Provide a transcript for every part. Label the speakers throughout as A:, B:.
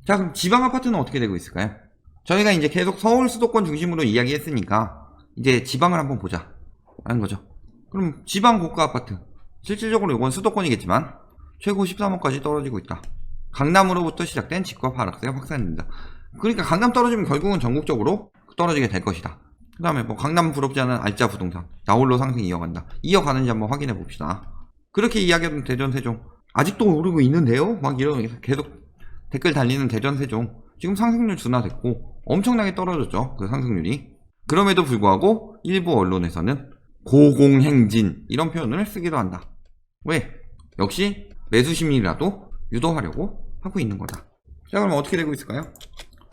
A: 자, 그럼 지방 아파트는 어떻게 되고 있을까요? 저희가 이제 계속 서울 수도권 중심으로 이야기했으니까 이제 지방을 한번 보자 라는 거죠. 그럼 지방 고가 아파트, 실질적으로 이건 수도권이겠지만 최고 13억까지 떨어지고 있다. 강남으로부터 시작된 집값 하락세가 확산됩니다. 그러니까 강남 떨어지면 결국은 전국적으로 떨어지게 될 것이다. 그 다음에 뭐 강남 부럽지 않은 알짜 부동산 나홀로 상승 이어간다. 이어가는지 한번 확인해 봅시다. 그렇게 이야기하던 대전 세종 아직도 오르고 있는데요? 막 이런 계속 댓글 달리는 대전 세종 지금 상승률 둔화됐고 엄청나게 떨어졌죠. 그 상승률이. 그럼에도 불구하고 일부 언론에서는 고공행진 이런 표현을 쓰기도 한다. 왜? 역시 매수 심리라도 유도하려고 하고 있는 거다. 자, 그럼 어떻게 되고 있을까요?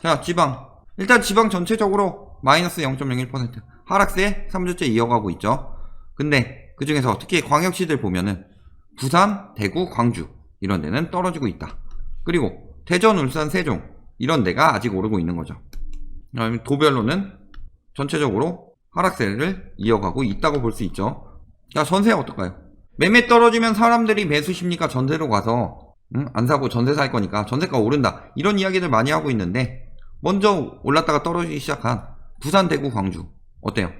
A: 자, 지방. 일단 지방 전체적으로 마이너스 0.01% 하락세 3주째 이어가고 있죠. 근데 그 중에서 특히 광역시들 보면은 부산, 대구, 광주 이런 데는 떨어지고 있다. 그리고 대전, 울산, 세종 이런 데가 아직 오르고 있는 거죠. 도별로는 전체적으로 하락세를 이어가고 있다고 볼 수 있죠. 자, 전세 어떨까요? 매매 떨어지면 사람들이 매수 심리가 전세로 가서 안 사고 전세 살 거니까 전세가 오른다 이런 이야기들 많이 하고 있는데 먼저 올랐다가 떨어지기 시작한 부산, 대구, 광주 어때요?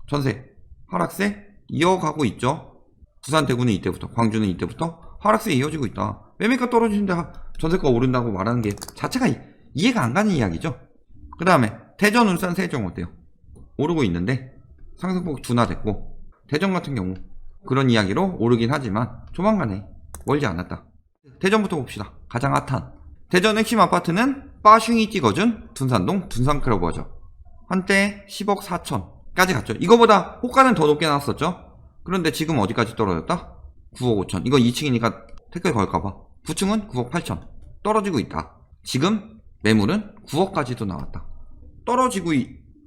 A: 전세 하락세 이어가고 있죠. 부산, 대구는 이때부터, 광주는 이때부터 하락세 이어지고 있다. 매매가 떨어지는데 전세가 오른다고 말하는 게 자체가 이해가 안 가는 이야기죠. 그 다음에 대전, 울산, 세종 어때요? 오르고 있는데 상승폭 둔화됐고 대전 같은 경우 그런 이야기로 오르긴 하지만 조만간에 멀지 않았다. 대전부터 봅시다. 가장 핫한 대전 핵심 아파트는 빠슡이 찍어준 둔산동 둔산클러버죠. 한때 10억 4천까지 갔죠. 이거보다 호가는 더 높게 나왔었죠. 그런데 지금 어디까지 떨어졌다? 9억 5천. 이거 2층이니까 댓글 걸까봐. 9층은 9억 8천. 떨어지고 있다. 지금 매물은 9억까지도 나왔다. 떨어지고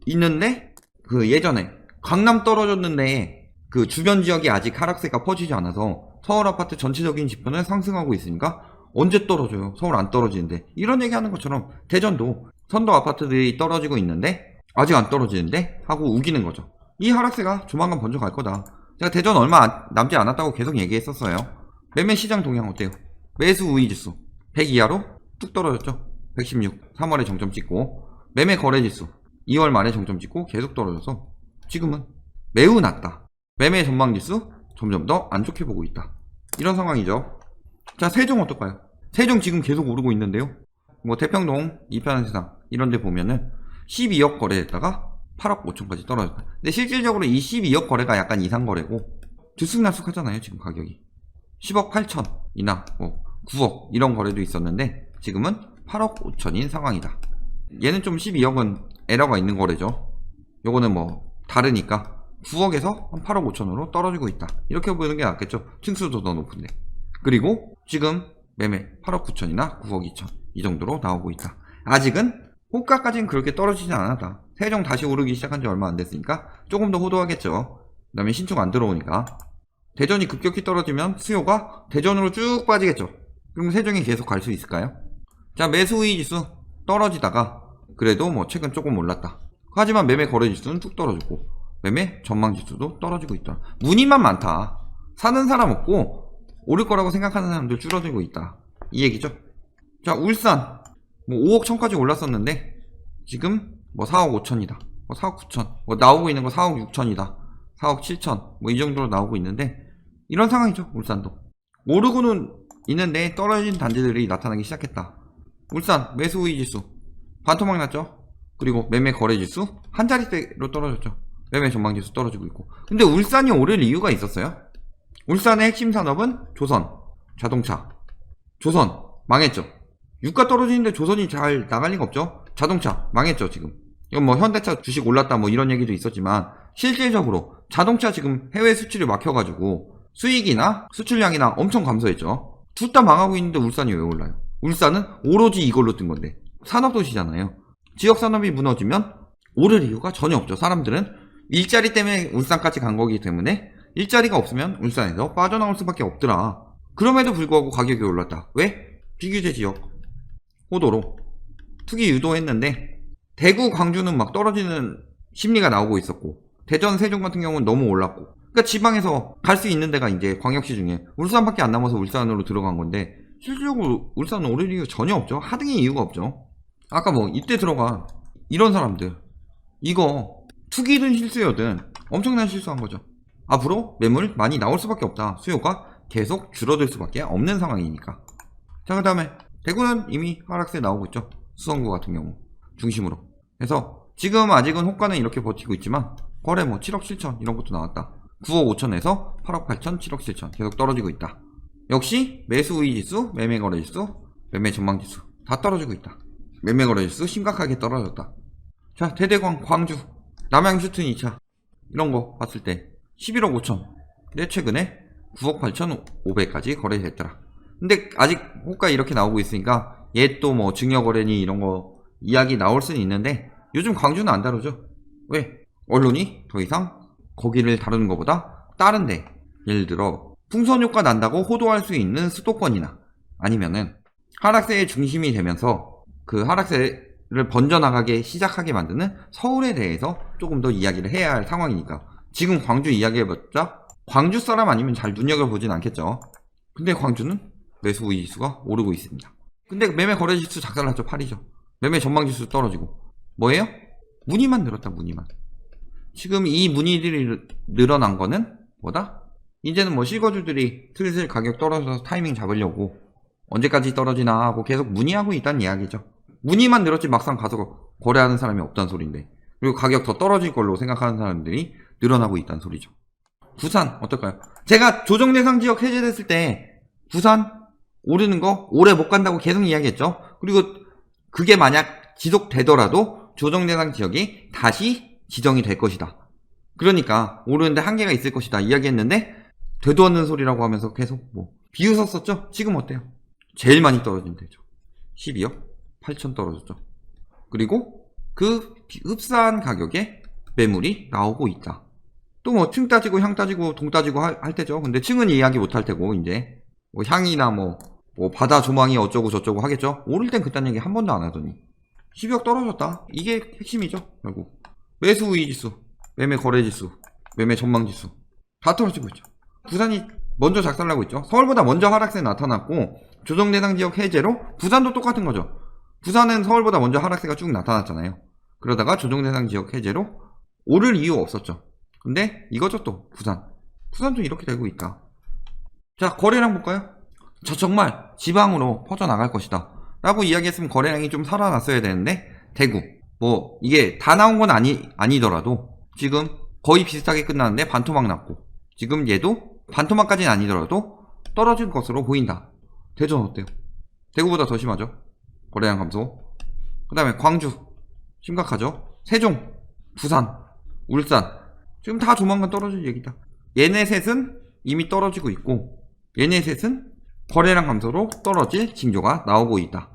A: 있는데 그 예전에 강남 떨어졌는데 그 주변 지역이 아직 하락세가 퍼지지 않아서 서울 아파트 전체적인 지표는 상승하고 있으니까 언제 떨어져요? 서울 안 떨어지는데. 이런 얘기하는 것처럼 대전도 선도 아파트들이 떨어지고 있는데 아직 안 떨어지는데 하고 우기는 거죠. 이 하락세가 조만간 번져 갈 거다. 제가 대전 얼마 남지 않았다고 계속 얘기했었어요. 매매 시장 동향 어때요? 매수 우위 지수 100 이하로 뚝 떨어졌죠. 116 3월에 정점 찍고 매매 거래 지수 2월 말에 정점 찍고 계속 떨어져서 지금은 매우 낮다. 매매 전망 지수 점점 더 안 좋게 보고 있다. 이런 상황이죠. 자, 세종 어떨까요? 세종 지금 계속 오르고 있는데요. 뭐 태평동, 이편한 세상 이런 데 보면은 12억 거래했다가 8억 5천까지 떨어졌다. 근데 실질적으로 이 12억 거래가 약간 이상 거래고 들쑥날쑥 하잖아요. 지금 가격이 10억 8천이나 뭐 9억 이런 거래도 있었는데 지금은 8억 5천인 상황이다. 얘는 좀 12억은 에러가 있는 거래죠. 요거는 뭐 다르니까 9억에서 한 8억 5천으로 떨어지고 있다. 이렇게 보는 게 낫겠죠. 층수도 더 높은데. 그리고 지금 매매 8억 9천이나 9억 2천 이 정도로 나오고 있다. 아직은 호가까지는 그렇게 떨어지진 않았다. 세종 다시 오르기 시작한 지 얼마 안 됐으니까 조금 더 호도하겠죠. 그 다음에 신축 안 들어오니까. 대전이 급격히 떨어지면 수요가 대전으로 쭉 빠지겠죠. 그럼 세종이 계속 갈 수 있을까요? 자, 매수 우위 지수 떨어지다가 그래도 뭐 최근 조금 올랐다. 하지만 매매 거래 지수는 쭉 떨어졌고 매매 전망 지수도 떨어지고 있다. 문의만 많다. 사는 사람 없고 오를 거라고 생각하는 사람들 줄어들고 있다. 이 얘기죠. 자, 울산 뭐 5억 1천까지 올랐었는데 지금 뭐 4억 5천이다. 뭐 4억 9천. 뭐 나오고 있는 거 4억 6천이다. 4억 7천. 뭐 이 정도로 나오고 있는데 이런 상황이죠. 울산도. 오르고는 있는데 떨어진 단지들이 나타나기 시작했다. 울산 매수 우위 지수 반토막 났죠. 그리고 매매 거래 지수 한 자릿대로 떨어졌죠. 매매 전망 지수 떨어지고 있고. 근데 울산이 오를 이유가 있었어요. 울산의 핵심 산업은 조선, 자동차. 조선 망했죠. 유가 떨어지는데 조선이 잘 나갈 리가 없죠. 자동차 망했죠. 지금 이건 뭐 현대차 주식 올랐다 뭐 이런 얘기도 있었지만 실질적으로 자동차 지금 해외 수출이 막혀가지고 수익이나 수출량이나 엄청 감소했죠. 둘 다 망하고 있는데 울산이 왜 올라요? 울산은 오로지 이걸로 뜬 건데 산업도시잖아요. 지역산업이 무너지면 오를 이유가 전혀 없죠. 사람들은 일자리 때문에 울산까지 간 거기 때문에 일자리가 없으면 울산에서 빠져나올 수밖에 없더라. 그럼에도 불구하고 가격이 올랐다. 왜? 비규제 지역 호도로 투기 유도했는데 대구, 광주는 막 떨어지는 심리가 나오고 있었고 대전, 세종 같은 경우는 너무 올랐고 그러니까 지방에서 갈 수 있는 데가 이제 광역시 중에 울산밖에 안 남아서 울산으로 들어간 건데 실질적으로 울산은 오를 이유 전혀 없죠. 하등의 이유가 없죠. 아까 뭐 이때 들어간 이런 사람들, 이거 투기든 실수여든 엄청난 실수한 거죠. 앞으로 매물 많이 나올 수밖에 없다. 수요가 계속 줄어들 수밖에 없는 상황이니까. 자, 그 다음에 대구는 이미 하락세 나오고 있죠. 수성구 같은 경우 중심으로. 그래서 지금 아직은 호가는 이렇게 버티고 있지만 거래 뭐 7억 7천 이런 것도 나왔다. 9억 5천에서 8억 8천, 7억 7천 계속 떨어지고 있다. 역시 매수 우위 지수, 매매 거래 지수, 매매 전망 지수 다 떨어지고 있다. 매매 거래 지수 심각하게 떨어졌다. 자, 대대광, 광주, 남양 슈튼 2차 이런 거 봤을 때 11억 5천. 근데 최근에 9억 8천 5백까지 거래됐더라. 근데 아직 호가 이렇게 나오고 있으니까 얘 또 뭐 증여 거래니 이런 거 이야기 나올 수는 있는데 요즘 광주는 안 다루죠. 왜? 언론이 더 이상 거기를 다루는 것보다 다른데, 예를 들어 풍선 효과 난다고 호도할 수 있는 수도권이나 아니면은 하락세의 중심이 되면서 그 하락세를 번져나가게 시작하게 만드는 서울에 대해서 조금 더 이야기를 해야 할 상황이니까 지금 광주 이야기해봤자 광주 사람 아니면 잘 눈여겨보진 않겠죠. 근데 광주는 매수 우위 지수가 오르고 있습니다. 근데 매매 거래 지수 작살났죠. 8이죠. 매매 전망 지수 떨어지고. 뭐예요? 문의만 늘었다. 문의만. 지금 이 문의들이 늘어난 거는 뭐다? 이제는 뭐 실거주들이 슬슬 가격 떨어져서 타이밍 잡으려고 언제까지 떨어지나 하고 계속 문의하고 있다는 이야기죠. 문의만 늘었지 막상 가서 거래하는 사람이 없다는 소리인데, 그리고 가격 더 떨어질 걸로 생각하는 사람들이 늘어나고 있다는 소리죠. 부산 어떨까요? 제가 조정 대상 지역 해제됐을 때 부산 오르는 거 오래 못 간다고 계속 이야기했죠. 그리고 그게 만약 지속되더라도 조정 대상 지역이 다시 지정이 될 것이다. 그러니까 오르는데 한계가 있을 것이다 이야기했는데 되도 않는 소리라고 하면서 계속 뭐 비웃었었죠. 지금 어때요? 제일 많이 떨어진 데죠. 12억 8천 떨어졌죠. 그리고 그 흡사한 가격에 매물이 나오고 있다. 또 뭐 층 따지고 향 따지고 동 따지고 할 때죠. 근데 층은 이야기 못 할 테고 이제 뭐 향이나 뭐 바다 조망이 어쩌고 저쩌고 하겠죠. 오를 땐 그딴 얘기 한 번도 안 하더니 12억 떨어졌다. 이게 핵심이죠. 결국 매수 우위 지수, 매매 거래 지수, 매매 전망 지수 다 떨어지고 있죠. 부산이 먼저 작살나고 있죠. 서울보다 먼저 하락세 나타났고 조정 대상 지역 해제로 부산도 똑같은 거죠. 부산은 서울보다 먼저 하락세가 쭉 나타났잖아요. 그러다가 조정 대상 지역 해제로 오를 이유 없었죠. 근데 이거죠. 또 부산도 이렇게 되고 있다. 자, 거래량 볼까요? 저 정말 지방으로 퍼져나갈 것이다 라고 이야기했으면 거래량이 좀 살아났어야 되는데 대구 뭐 이게 다 나온 건 아니더라도 지금 거의 비슷하게 끝났는데 반토막 났고 지금 얘도 반토막까지는 아니더라도 떨어질 것으로 보인다. 대전 어때요? 대구보다 더 심하죠. 거래량 감소. 그 다음에 광주 심각하죠. 세종, 부산, 울산 지금 다 조만간 떨어질 얘기다. 얘네 셋은 이미 떨어지고 있고 얘네 셋은 거래량 감소로 떨어질 징조가 나오고 있다.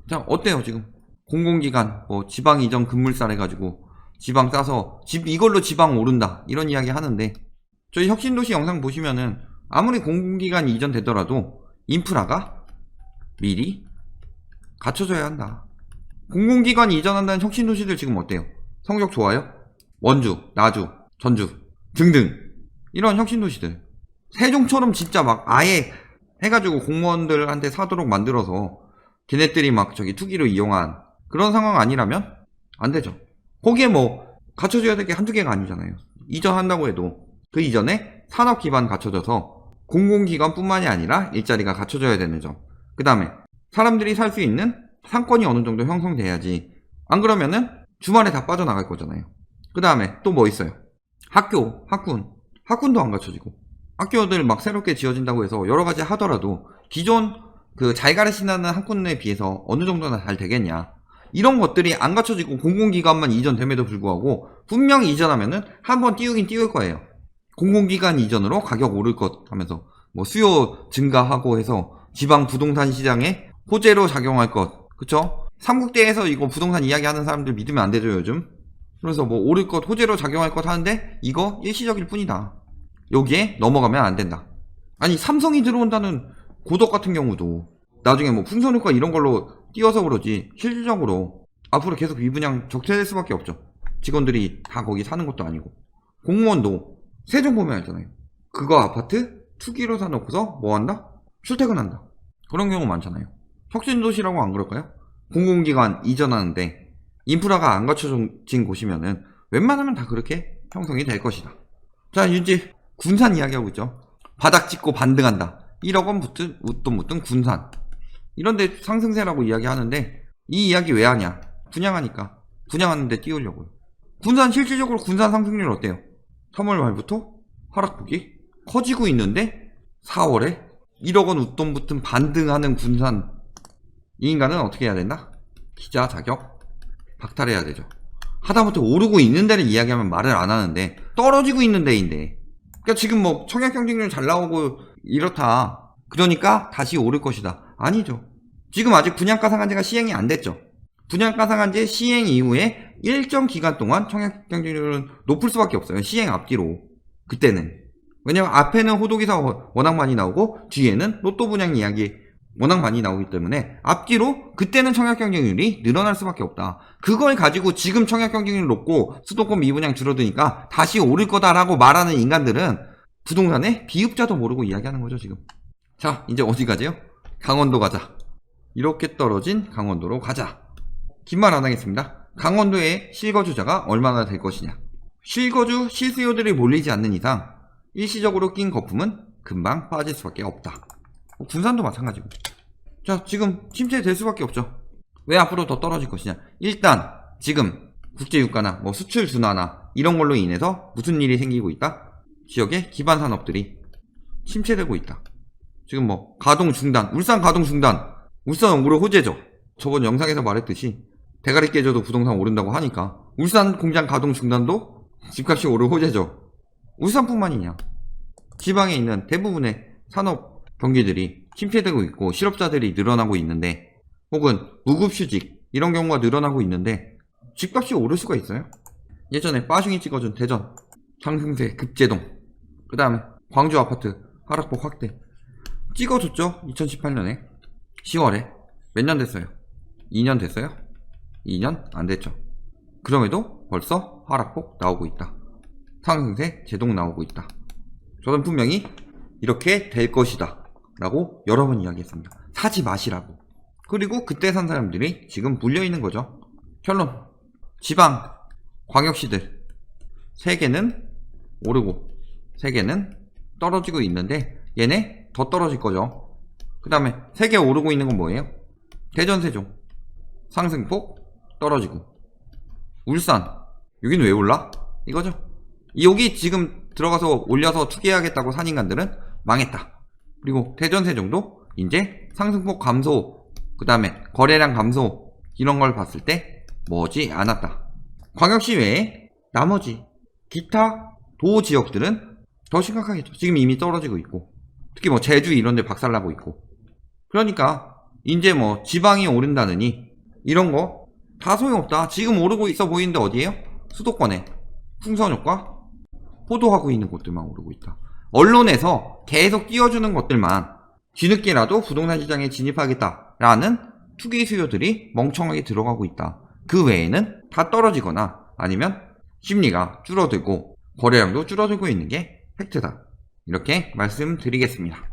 A: 자, 어때요 지금? 공공기관 뭐 지방 이전 급물살 해가지고 지방 싸서 이걸로 지방 오른다 이런 이야기 하는데 저희 혁신도시 영상 보시면은 아무리 공공기관 이전되더라도 인프라가 미리 갖춰져야 한다. 공공기관 이전한다는 혁신도시들 지금 어때요? 성적 좋아요? 원주, 나주, 전주 등등 이런 혁신도시들 세종처럼 진짜 막 아예 해가지고 공무원들한테 사도록 만들어서 걔네들이 막 저기 투기로 이용한 그런 상황 아니라면 안 되죠. 거기에 뭐 갖춰줘야 될 게 한두 개가 아니잖아요. 이전한다고 해도 그 이전에 산업 기반 갖춰져서 공공기관뿐만이 아니라 일자리가 갖춰져야 되는 점. 그 다음에 사람들이 살 수 있는 상권이 어느 정도 형성돼야지. 안 그러면은 주말에 다 빠져나갈 거잖아요. 그 다음에 또 뭐 있어요? 학군도 안 갖춰지고 학교들 막 새롭게 지어진다고 해서 여러 가지 하더라도 기존 그 잘 가르치는 학군에 비해서 어느 정도나 잘 되겠냐. 이런 것들이 안 갖춰지고 공공기관만 이전됨에도 불구하고 분명히 이전하면은 한번 띄우긴 띄울 거예요. 공공기관 이전으로 가격 오를 것 하면서 뭐 수요 증가하고 해서 지방 부동산 시장에 호재로 작용할 것. 그쵸? 삼국대에서 이거 부동산 이야기하는 사람들 믿으면 안 되죠 요즘. 그래서 뭐 오를 것 호재로 작용할 것 하는데 이거 일시적일 뿐이다. 여기에 넘어가면 안 된다. 아니 삼성이 들어온다는 고덕 같은 경우도 나중에 뭐 풍선효과 이런 걸로 띄워서 그러지 실질적으로 앞으로 계속 미분양 적체될 수밖에 없죠. 직원들이 다 거기 사는 것도 아니고. 공무원도 세종 보면 알잖아요. 그거 아파트 투기로 사놓고서 뭐 한다? 출퇴근한다. 그런 경우 많잖아요. 혁신도시라고 안 그럴까요? 공공기관 이전하는데 인프라가 안 갖춰진 곳이면은 웬만하면 다 그렇게 형성이 될 것이다. 자, 이제 군산 이야기하고 있죠. 바닥 찍고 반등한다. 1억 원 붙은 웃돈 붙은 군산. 이런데 상승세라고 이야기하는데 이 이야기 왜 하냐? 분양하니까. 분양하는데 띄우려고요. 군산 실질적으로 군산 상승률 어때요? 3월 말부터 하락폭이 커지고 있는데 4월에 1억 원 웃돈 붙은 반등하는 군산. 이 인간은 어떻게 해야 된다? 기자 자격 박탈해야 되죠. 하다못해 오르고 있는 데를 이야기하면 말을 안 하는데 떨어지고 있는 데인데, 그러니까 지금 뭐 청약 경쟁률 잘 나오고 이렇다, 그러니까 다시 오를 것이다. 아니죠. 지금 아직 분양가 상한제가 시행이 안 됐죠. 분양가 상한제 시행 이후에 일정 기간 동안 청약 경쟁률은 높을 수밖에 없어요. 시행 앞뒤로. 그때는. 왜냐면 앞에는 호도기사 워낙 많이 나오고 뒤에는 로또 분양 이야기 워낙 많이 나오기 때문에 앞뒤로 그때는 청약 경쟁률이 늘어날 수밖에 없다. 그걸 가지고 지금 청약 경쟁률 높고 수도권 미분양 줄어드니까 다시 오를 거다라고 말하는 인간들은 부동산의 비읍자도 모르고 이야기하는 거죠, 지금. 자, 이제 어디 가죠? 강원도 가자. 이렇게 떨어진 강원도로 가자. 긴 말 안 하겠습니다. 강원도의 실거주자가 얼마나 될 것이냐. 실거주 실수요들이 몰리지 않는 이상 일시적으로 낀 거품은 금방 빠질 수밖에 없다. 군산도 마찬가지고. 자, 지금 침체될 수밖에 없죠. 왜 앞으로 더 떨어질 것이냐. 일단 지금 국제유가나 뭐 수출 둔화나 이런 걸로 인해서 무슨 일이 생기고 있다? 지역의 기반 산업들이 침체되고 있다. 지금 뭐 가동 중단, 울산 가동 중단. 울산 오르 호재죠. 저번 영상에서 말했듯이 대가리 깨져도 부동산 오른다고 하니까 울산 공장 가동 중단도 집값이 오르 호재죠. 울산뿐만이냐. 지방에 있는 대부분의 산업 경기들이 침체되고 있고 실업자들이 늘어나고 있는데, 혹은 무급휴직 이런 경우가 늘어나고 있는데 집값이 오를 수가 있어요? 예전에 빠숑이 찍어준 대전 상승세 급제동, 그 다음에 광주 아파트 하락폭 확대 찍어줬죠. 2018년에 10월에. 몇 년 됐어요? 2년 됐어요? 2년 안 됐죠. 그럼에도 벌써 하락폭 나오고 있다. 상승세 제동 나오고 있다. 저는 분명히 이렇게 될 것이다 라고 여러 번 이야기했습니다. 사지 마시라고. 그리고 그때 산 사람들이 지금 물려있는 거죠. 결론. 지방 광역시들 3개는 오르고 3개는 떨어지고 있는데 얘네 더 떨어질 거죠. 그 다음에 3개 오르고 있는 건 뭐예요? 대전 세종 상승폭 떨어지고, 울산 여기는 왜 올라? 이거죠. 여기 지금 들어가서 올려서 투기하겠다고 산 인간들은 망했다. 그리고 대전 세종도 이제 상승폭 감소, 그 다음에 거래량 감소 이런 걸 봤을 때 머지 않았다. 광역시 외에 나머지 기타 도 지역들은 더 심각하겠죠. 지금 이미 떨어지고 있고, 특히 뭐 제주 이런 데 박살나고 있고. 그러니까 이제 뭐 지방이 오른다느니 이런 거 다 소용없다. 지금 오르고 있어 보이는데 어디에요? 수도권에 풍선효과 호도하고 있는 곳들만 오르고 있다. 언론에서 계속 띄워주는 것들만 뒤늦게라도 부동산 시장에 진입하겠다라는 투기 수요들이 멍청하게 들어가고 있다. 그 외에는 다 떨어지거나 아니면 심리가 줄어들고 거래량도 줄어들고 있는 게 팩트다. 이렇게 말씀드리겠습니다.